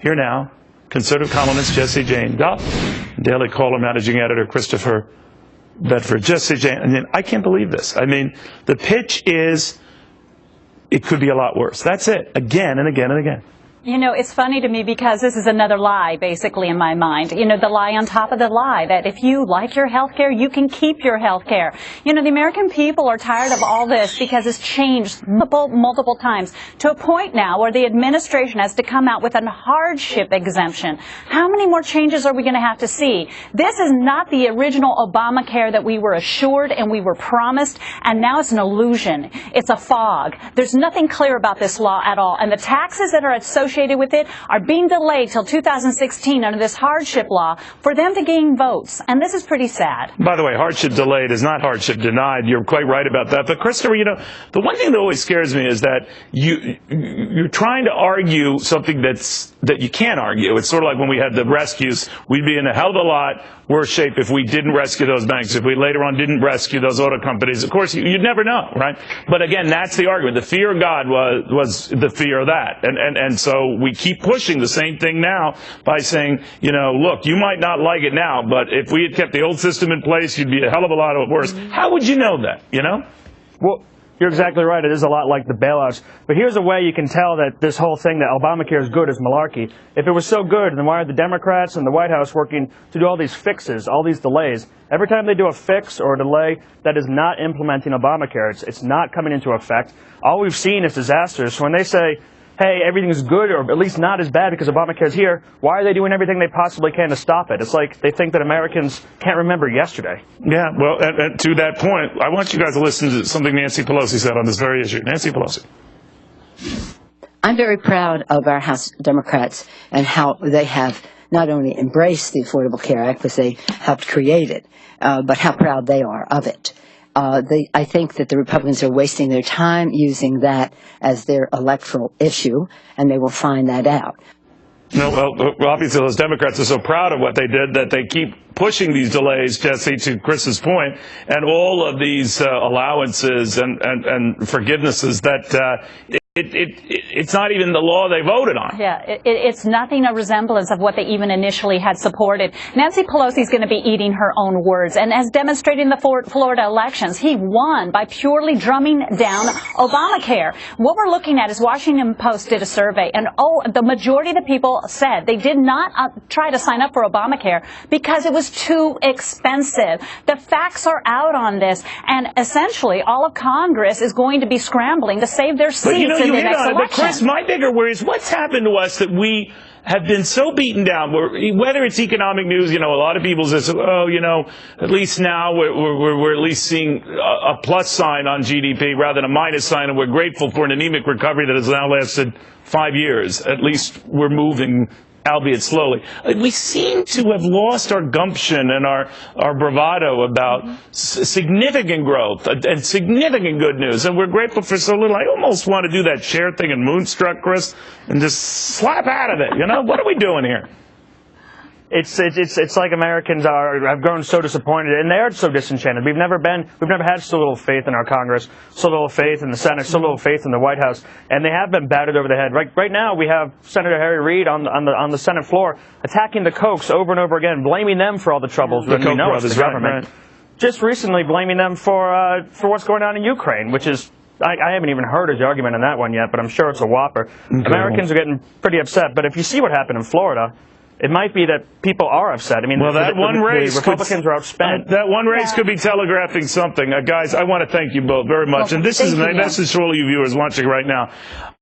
Here now, conservative columnist Jessie Jane Duff, Daily Caller managing editor Christopher Bedford. Jessie Jane, I mean, I can't believe this. I mean, the pitch is it could be a lot worse. That's it, again and again and again. You know, it's funny to me because this is another lie, basically, in my mind. You know, the lie on top of the lie, that if you like your health care, you can keep your health care. You know, the American people are tired of all this because it's changed multiple times to a point now where the administration has to come out with a hardship exemption. How many more changes are we going to have to see? This is not the original Obamacare that we were assured and we were promised, and now it's an illusion. It's a fog. There's nothing clear about this law at all, and the taxes that are associated with it are being delayed till 2016 under this hardship law for them to gain votes. And this is pretty sad. By the way, hardship delayed is not hardship denied. You're quite right about that. But Christopher, you know, the one thing that always scares me is that you're trying to argue something that you can't argue. It's sort of like when we had the rescues. We'd be in a hell of a lot worse shape if we didn't rescue those banks, if we later on didn't rescue those auto companies. Of course, you'd never know, right? But again, that's the argument. The fear of God was the fear of that. And so we keep pushing the same thing now by saying, you know, look, you might not like it now, but if we had kept the old system in place, you'd be a hell of a lot worse. How would you know that, you know? Well, you're exactly right. It is a lot like the bailouts. But here's a way you can tell that this whole thing that Obamacare is good is malarkey. If it was so good, then why are the Democrats and the White House working to do all these fixes, all these delays? Every time they do a fix or a delay, that is not implementing Obamacare. It's not coming into effect. All we've seen is disasters. So when they say, hey, everything's good, or at least not as bad because Obamacare's here, why are they doing everything they possibly can to stop it? It's like they think that Americans can't remember yesterday. Yeah, well, and to that point, I want you guys to listen to something Nancy Pelosi said on this very issue. Nancy Pelosi. I'm very proud of our House Democrats and how they have not only embraced the Affordable Care Act, because they helped create it, but how proud they are of it. I think that the Republicans are wasting their time using that as their electoral issue, and they will find that out. No, well, obviously those Democrats are so proud of what they did that they keep pushing these delays, Jesse, to Chris's point, and all of these allowances and forgivenesses that it's not even the law they voted on. Yeah, it's nothing a resemblance of what they even initially had supported. Nancy Pelosi's going to be eating her own words, and as demonstrated in the Florida elections, he won by purely drumming down Obamacare. What we're looking at is Washington Post did a survey, and the majority of the people said they did not try to sign up for Obamacare because it was too expensive. The facts are out on this, and essentially all of Congress is going to be scrambling to save their seats. But Chris, my bigger worry is what's happened to us that we have been so beaten down. Whether it's economic news, you know, a lot of people say, oh, you know, at least now we're at least seeing a plus sign on GDP rather than a minus sign, and we're grateful for an anemic recovery that has now lasted 5 years. At least we're moving, albeit slowly. We seem to have lost our gumption and our bravado about significant growth and significant good news, and we're grateful for so little. I almost want to do that share thing in Moonstruck, Chris, and just slap out of it. You know, what are we doing here? It's like Americans have grown so disappointed, and they are so disenchanted. We've never had so little faith in our Congress, so little faith in the Senate, so little faith in the White House, and they have been battered over the head. Right now, we have Senator Harry Reid on the Senate floor attacking the Kochs over and over again, blaming them for all the troubles when we know it's the government. Right. Just recently, blaming them for what's going on in Ukraine, which is. I haven't even heard his argument on that one yet, but I'm sure it's a whopper. Okay. Americans are getting pretty upset, but if you see what happened in Florida, it might be that people are upset. I mean, well, the Republicans are outspent. That one race could be telegraphing something. Guys, I want to thank you both very much. And this is a message to all you viewers watching right now.